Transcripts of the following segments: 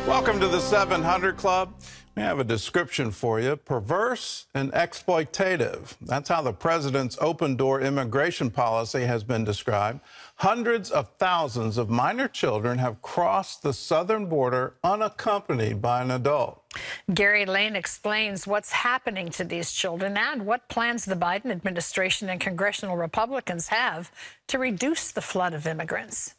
Welcome to the 700 Club. We have a description for you: perverse and exploitative. That's how the president's open-door immigration policy has been described. Hundreds of thousands of minor children have crossed the southern border unaccompanied by an adult. Gary Lane explains what's happening to these children and what plans the Biden administration and congressional Republicans have to reduce the flood of immigrants.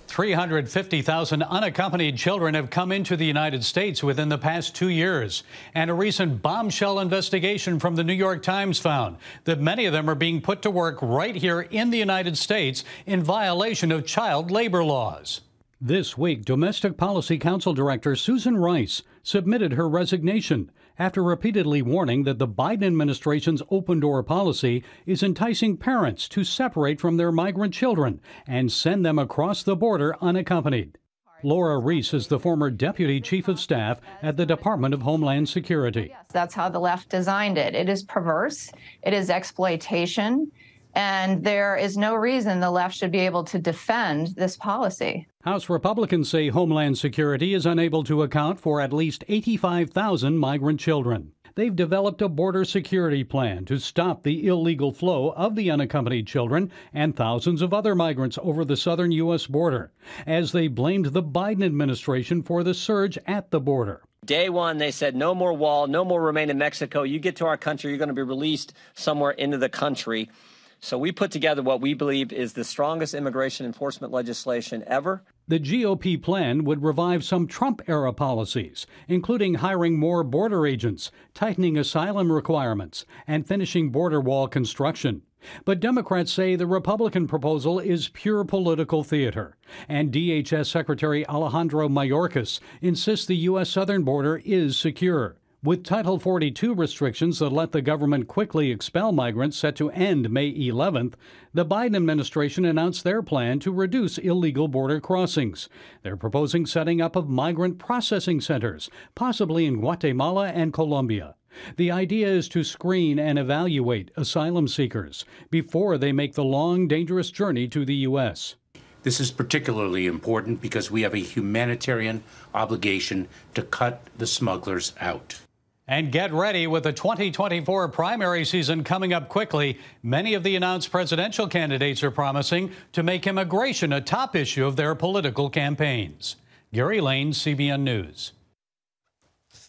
350,000 unaccompanied children have come into the United States within the past 2 years. And a recent bombshell investigation from the New York Times found that many of them are being put to work right here in the United States in violation of child labor laws. This week, Domestic Policy Council Director Susan Rice submitted her resignation after repeatedly warning that the Biden administration's open-door policy is enticing parents to separate from their migrant children and send them across the border unaccompanied. Laura Reese is the former Deputy Chief of Staff at the Department of Homeland Security. Yes, that's how the left designed it. It is perverse. It is exploitation. And there is no reason the left should be able to defend this policy. House Republicans say Homeland Security is unable to account for at least 85,000 migrant children. They've developed a border security plan to stop the illegal flow of the unaccompanied children and thousands of other migrants over the southern U.S. border, as they blamed the Biden administration for the surge at the border. Day one, they said no more wall, no more remain in Mexico. You get to our country, you're going to be released somewhere into the country. So we put together what we believe is the strongest immigration enforcement legislation ever. The GOP plan would revive some Trump-era policies, including hiring more border agents, tightening asylum requirements, and finishing border wall construction. But Democrats say the Republican proposal is pure political theater, and DHS Secretary Alejandro Mayorkas insists the U.S. southern border is secure. With Title 42 restrictions that let the government quickly expel migrants set to end May 11th, the Biden administration announced their plan to reduce illegal border crossings. They're proposing setting up of migrant processing centers, possibly in Guatemala and Colombia. The idea is to screen and evaluate asylum seekers before they make the long, dangerous journey to the U.S. This is particularly important because we have a humanitarian obligation to cut the smugglers out. And get ready with the 2024 primary season coming up quickly. Many of the announced presidential candidates are promising to make immigration a top issue of their political campaigns. Gary Lane, CBN News.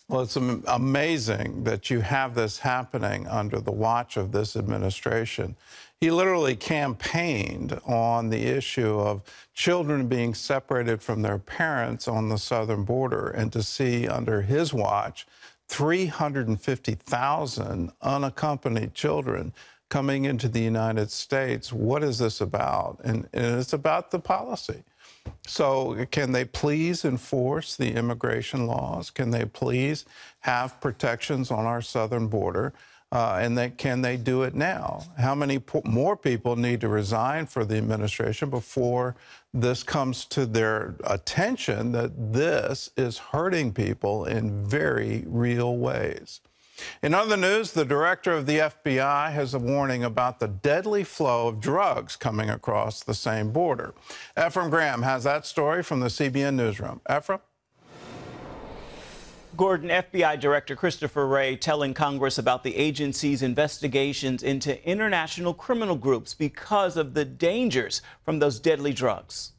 Well, it's amazing that you have this happening under the watch of this administration. He literally campaigned on the issue of children being separated from their parents on the southern border, and to see under his watch 350,000 unaccompanied children coming into the United States. What is this about? And it's about the policy. So can they please enforce the immigration laws? Can they please have protections on our southern border? Can they do it now? How many more people need to resign for the administration before this comes to their attention that this is hurting people in very real ways? In other news, the director of the FBI has a warning about the deadly flow of drugs coming across the same border. Ephraim Graham has that story from the CBN Newsroom. Ephraim? Gordon, FBI Director Christopher Wray telling Congress about the agency's investigations into international criminal groups because of the dangers from those deadly drugs.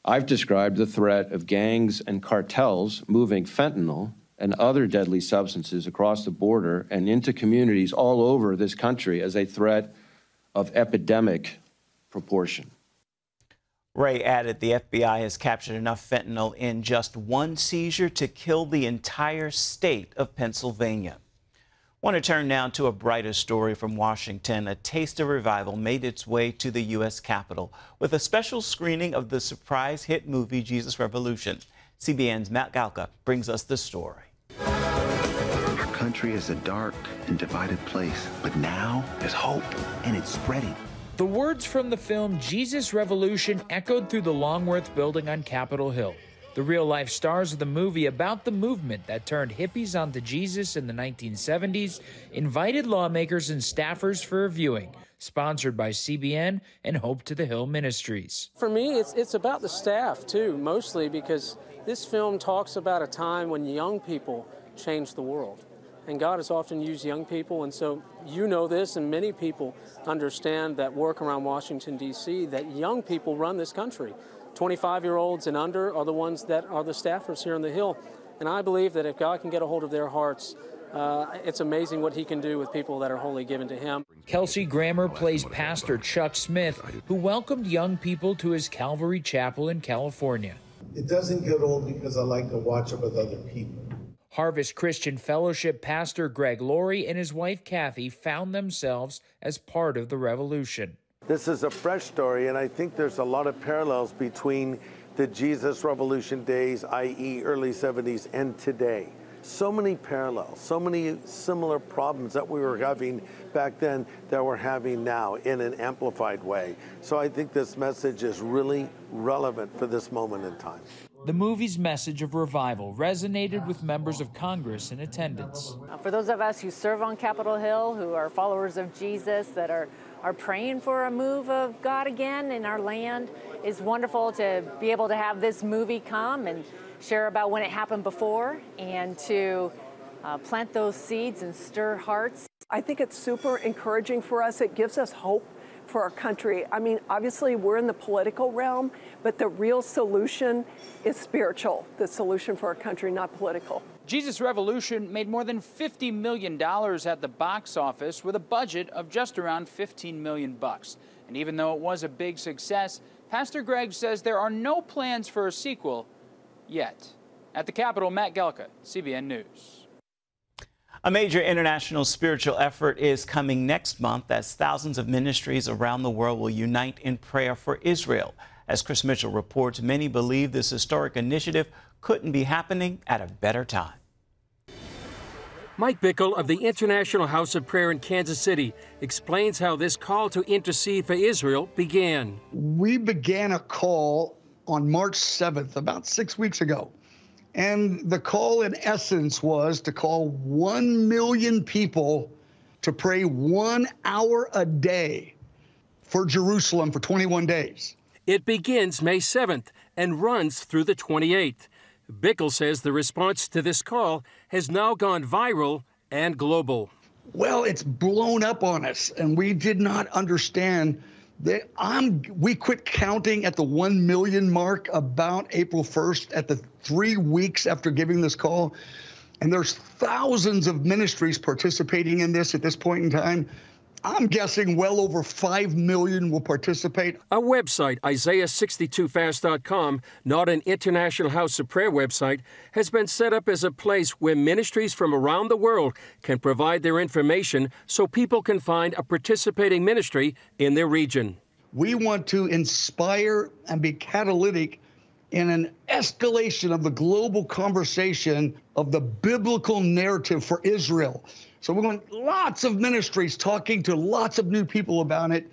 I've described the threat of gangs and cartels moving fentanyl and other deadly substances across the border and into communities all over this country as a threat of epidemic proportion. Wray added the FBI has captured enough fentanyl in just one seizure to kill the entire state of Pennsylvania. Want to turn now to a brighter story from Washington. A taste of revival made its way to the U.S. Capitol with a special screening of the surprise hit movie Jesus Revolution. CBN's Matt Galka brings us the story. Our country is a dark and divided place, but now there's hope, and it's spreading. The words from the film Jesus Revolution echoed through the Longworth building on Capitol Hill. The real-life stars of the movie about the movement that turned hippies onto Jesus in the 1970s invited lawmakers and staffers for a viewing sponsored by CBN and Hope to the Hill Ministries. For me, it's about the staff, too, mostly because this film talks about a time when young people changed the world. And God has often used young people, and so you know this, and many people understand that work around Washington, D.C., that young people run this country. 25-year-olds and under are the ones that are the staffers here on the Hill. And I believe that if God can get a hold of their hearts, it's amazing what he can do with people that are wholly given to him. Kelsey Grammer plays Pastor Chuck Smith, who welcomed young people to his Calvary Chapel in California. It doesn't get old because I like to watch it with other people. Harvest Christian Fellowship pastor Greg Laurie and his wife Kathy found themselves as part of the revolution. This is a fresh story, and I think there's a lot of parallels between the Jesus Revolution days, i.e. early 70s, and today. So many parallels, so many similar problems that we were having back then that we're having now in an amplified way. So I think this message is really relevant for this moment in time. The movie's message of revival resonated with members of Congress in attendance. For those of us who serve on Capitol Hill, who are followers of Jesus, that are praying for a move of God again in our land, it's wonderful to be able to have this movie come and share about when it happened before and to plant those seeds and stir hearts. I think it's super encouraging for us. It gives us hope for our country. I mean, obviously we're in the political realm, but the real solution is spiritual. The solution for our country, not political. Jesus Revolution made more than $50 million at the box office with a budget of just around $15 million. And even though it was a big success, Pastor Greg says there are no plans for a sequel yet. At the Capitol, Matt Gelka, CBN News. A major international spiritual effort is coming next month as thousands of ministries around the world will unite in prayer for Israel. As Chris Mitchell reports, many believe this historic initiative couldn't be happening at a better time. Mike Bickle of the International House of Prayer in Kansas City explains how this call to intercede for Israel began. We began a call on March 7th, about 6 weeks ago. And the call, in essence, was to call 1 million people to pray 1 hour a day for Jerusalem for 21 days. It begins May 7th and runs through the 28th. Bickle says the response to this call has now gone viral and global. Well, it's blown up on us, and we did not understand that. We quit counting at the 1 million mark about April 1st, at the 3 weeks after giving this call. And there's thousands of ministries participating in this at this point in time. I'm guessing well over 5 million will participate. A website, Isaiah62fast.com, not an International House of Prayer website, has been set up as a place where ministries from around the world can provide their information so people can find a participating ministry in their region. We want to inspire and be catalytic in an escalation of the global conversation of the biblical narrative for Israel. So we're going lots of ministries talking to lots of new people about it.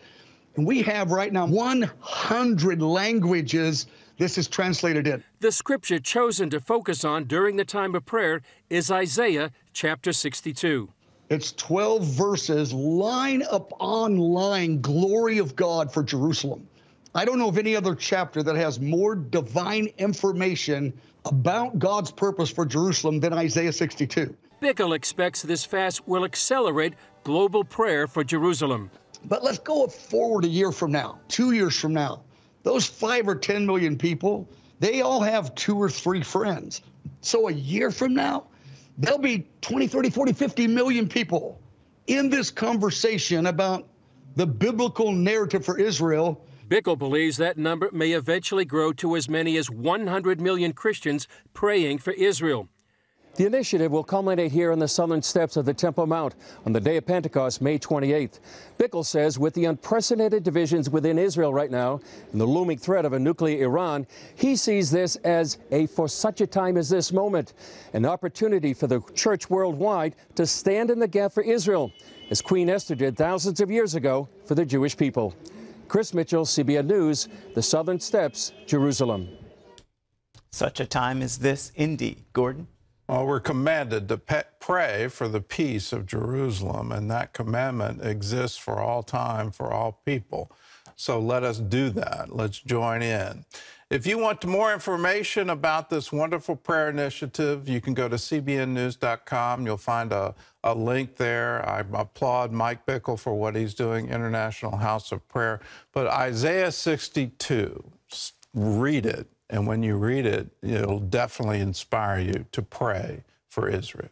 And we have right now 100 languages this is translated in. The scripture chosen to focus on during the time of prayer is Isaiah chapter 62. It's 12 verses, line upon line, glory of God for Jerusalem. I don't know of any other chapter that has more divine information about God's purpose for Jerusalem than Isaiah 62. Bickle expects this fast will accelerate global prayer for Jerusalem. But let's go forward a year from now, 2 years from now. Those 5 or 10 million people, they all have 2 or 3 friends. So a year from now, there'll be 20, 30, 40, 50 million people in this conversation about the biblical narrative for Israel. Bickle believes that number may eventually grow to as many as 100 million Christians praying for Israel. The initiative will culminate here on the southern steps of the Temple Mount on the day of Pentecost, May 28th. Bickle says with the unprecedented divisions within Israel right now and the looming threat of a nuclear Iran, he sees this as a for such a time as this moment, an opportunity for the church worldwide to stand in the gap for Israel, as Queen Esther did thousands of years ago for the Jewish people. Chris Mitchell, CBN News, the southern steps, Jerusalem. Such a time as this, indeed. Gordon? Well, we're commanded to pray for the peace of Jerusalem, and that commandment exists for all time, for all people. So let us do that. Let's join in. If you want more information about this wonderful prayer initiative, you can go to cbnnews.com. You'll find a link there. I applaud Mike Bickle for what he's doing, International House of Prayer. But Isaiah 62, read it. And when you read it, it'll definitely inspire you to pray for Israel.